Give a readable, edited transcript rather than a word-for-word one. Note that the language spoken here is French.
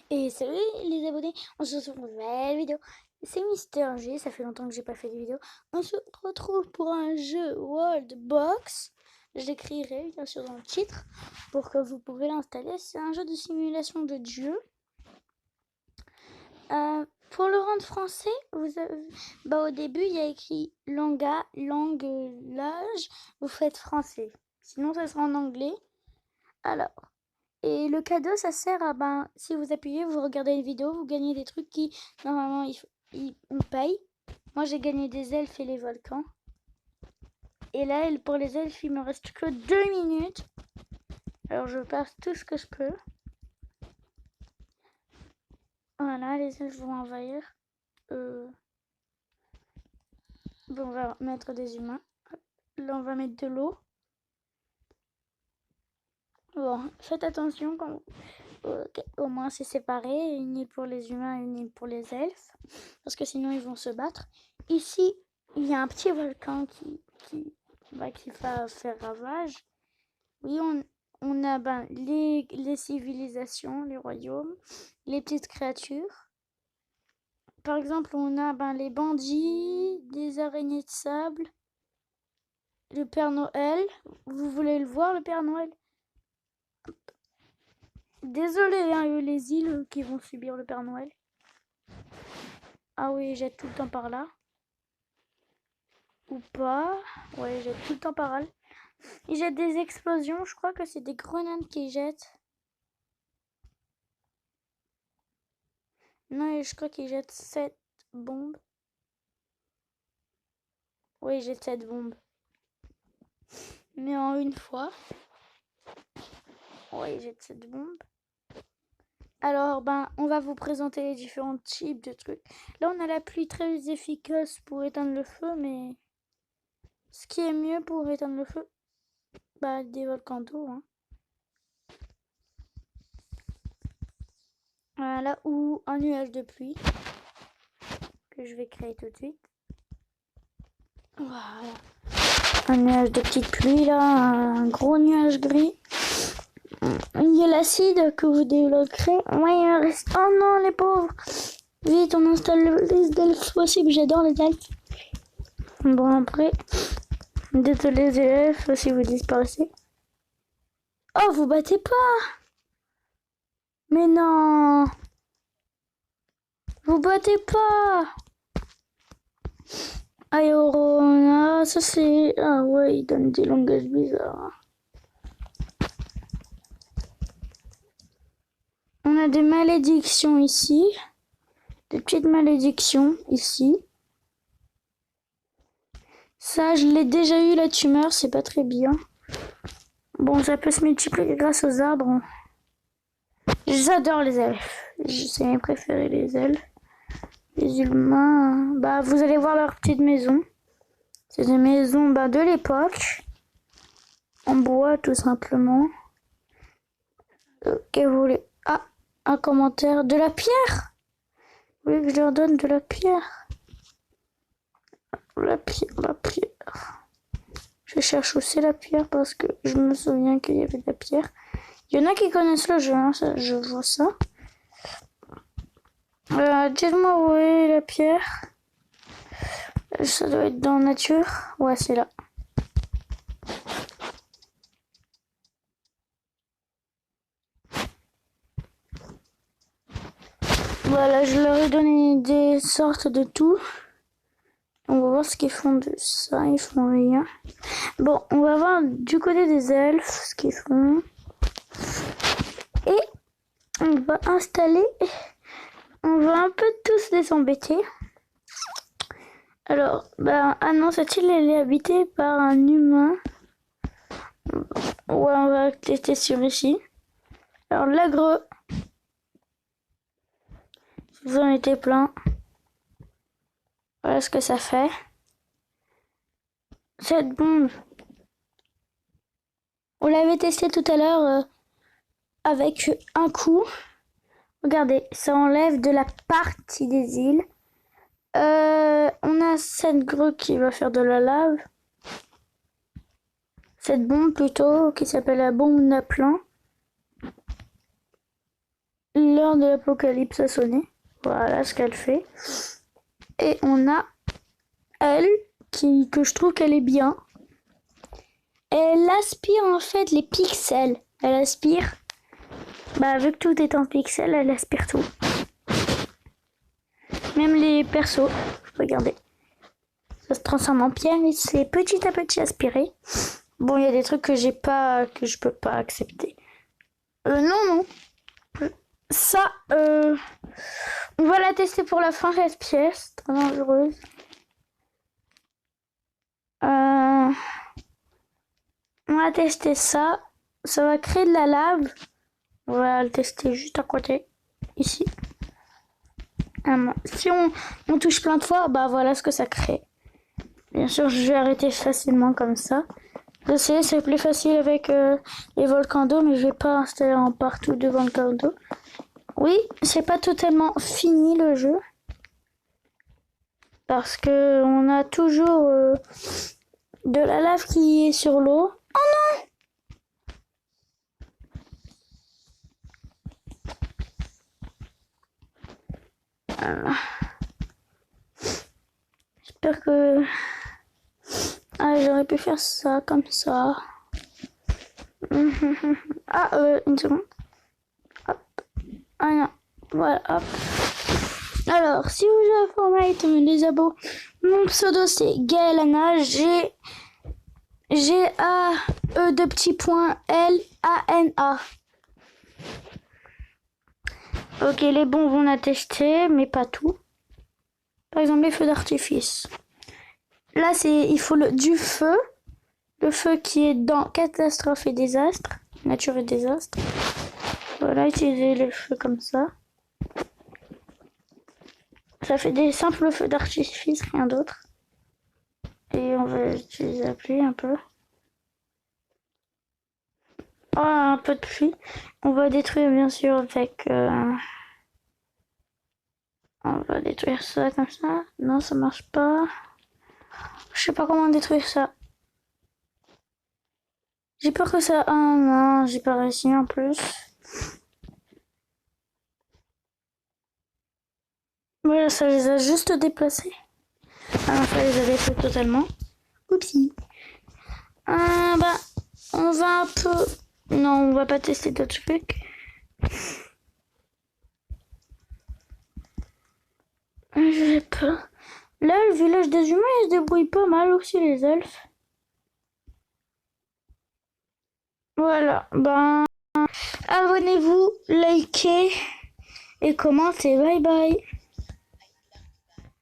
Et salut les abonnés, on se retrouve pour une nouvelle vidéo. C'est Mister G, ça fait longtemps que j'ai pas fait de vidéo. On se retrouve pour un jeu World Box. Je l'écrirai bien sûr dans le titre pour que vous pouvez l'installer. C'est un jeu de simulation de dieu. Pour le rendre français, au début il y a écrit langue-lage, vous faites français. Sinon ça sera en anglais. Alors. Et le cadeau, ça sert à, si vous appuyez, vous regardez une vidéo, vous gagnez des trucs qui, normalement, on paye. Moi, j'ai gagné des elfes et les volcans. Et là, pour les elfes, il me reste que 2 minutes. Alors, je passe tout ce que je peux. Voilà, les elfes vont envahir. Bon, on va mettre des humains. Là, on va mettre de l'eau. Bon, faites attention quand au moins c'est séparé, une île pour les humains et une île pour les elfes, parce que sinon ils vont se battre. Ici, il y a un petit volcan qui va faire ravage. Oui, on a les civilisations, les royaumes, les petites créatures. Par exemple, on a les bandits, des araignées de sable, le Père Noël. Vous voulez le voir, le Père Noël? Désolé, hein, les îles qui vont subir le Père Noël. Ah oui, il jette tout le temps par là. Ou pas. Ouais, il jette tout le temps par là. Il jette des explosions. Je crois que c'est des grenades qu'il jette. Non, je crois qu'il jette 7 bombes. Oui, il jette 7 bombes. Mais en une fois. Ouais, il jette 7 bombes. Alors, on va vous présenter les différents types de trucs. Là, on a la pluie très efficace pour éteindre le feu, mais ce qui est mieux pour éteindre le feu, des volcans d'eau, hein. Voilà, ou un nuage de pluie que je vais créer tout de suite. Voilà. Un nuage de petite pluie là, un gros nuage gris. Il y a l'acide que vous débloquerez. Ouais, il me reste. Oh non, les pauvres! Vite, on installe les elfes possible. J'adore les elfes. Bon, après, désolé les elfes si vous disparaissez. Oh, vous battez pas! Mais non! Vous battez pas! Aorona, ça c'est... Ah ouais, il donne des langages bizarres. On a des malédictions ici. Des petites malédictions ici. Ça, je l'ai déjà eu, la tumeur, c'est pas très bien. Bon, ça peut se multiplier grâce aux arbres. J'adore les elfes. C'est mes préférés, les elfes. Les humains, vous allez voir leur petite maison. C'est des maisons de l'époque. En bois, tout simplement. Ok, vous voulez... Ah, un commentaire. De la pierre? Vous voulez que je leur donne de la pierre? La pierre. Je cherche aussi la pierre parce que je me souviens qu'il y avait de la pierre. Il y en a qui connaissent le jeu, hein, je vois ça. Dites-moi où est la pierre. Ça doit être dans nature. Ouais, c'est là. Voilà, je leur ai donné des sortes de tout. On va voir ce qu'ils font de ça. Ils font rien. Bon, on va voir du côté des elfes ce qu'ils font. Et on va installer... On va un peu tous les embêter. Alors, ah non, cette île, elle est habitée par un humain. Ouais, on va tester sur ici. Alors, l'agreux. Si vous en étiez plein. Voilà ce que ça fait. Cette bombe. On l'avait testé tout à l'heure avec un coup. Regardez, ça enlève de la partie des îles. On a cette grue qui va faire de la lave. Cette bombe plutôt, qui s'appelle la bombe Naplan. Leur de l'apocalypse a sonné. Voilà ce qu'elle fait. Et on a elle, que je trouve qu'elle est bien. Elle aspire en fait les pixels. Elle aspire. Bah vu que tout est en pixels, elle aspire tout. Même les persos. Regardez. Ça se transforme en pierre et c'est petit à petit aspiré. Bon, il y a des trucs que je peux pas accepter. Non. Ça, on va la tester pour la fin, cette pièce. Très dangereuse. On va tester ça. Ça va créer de la lave. On va le tester juste à côté. Ici. Si on touche plein de fois, bah voilà ce que ça crée. Bien sûr, je vais arrêter facilement comme ça. Je sais, c'est plus facile avec les volcans d'eau, mais je vais pas installer en partout de volcans d'eau. Oui, c'est pas totalement fini le jeu. Parce que on a toujours de la lave qui est sur l'eau. Oh non! J'espère que... Ah, j'aurais pu faire ça, comme ça. Ah, une seconde. Hop. Ah non. Voilà, hop. Alors, si vous jouez à Fortnite, les abos, mon pseudo c'est Gaelana, G-A-E de petits points L-A-N-A. Ok, les bonbons on a testé, mais pas tout. Par exemple, les feux d'artifice. Là, il faut du feu. Le feu qui est dans catastrophe et désastre. Nature et désastre. Voilà, utiliser le feu comme ça. Ça fait des simples feux d'artifice, rien d'autre. Et on va utiliser la pluie un peu. Oh, un peu de pluie. On va détruire bien sûr avec... On va détruire ça comme ça. Non, ça marche pas. Je sais pas comment détruire ça. J'ai peur que ça... Ah non, j'ai pas réussi en plus. Voilà, ça les a juste déplacés. Ah non, ça les a déplacés totalement. Oupsie. Bah, on va un peu... Non, on va pas tester d'autres trucs. Je sais pas. Là, le village des humains, ils se débrouillent pas mal aussi, les elfes. Voilà, ben... Abonnez-vous, likez et commentez. Bye bye.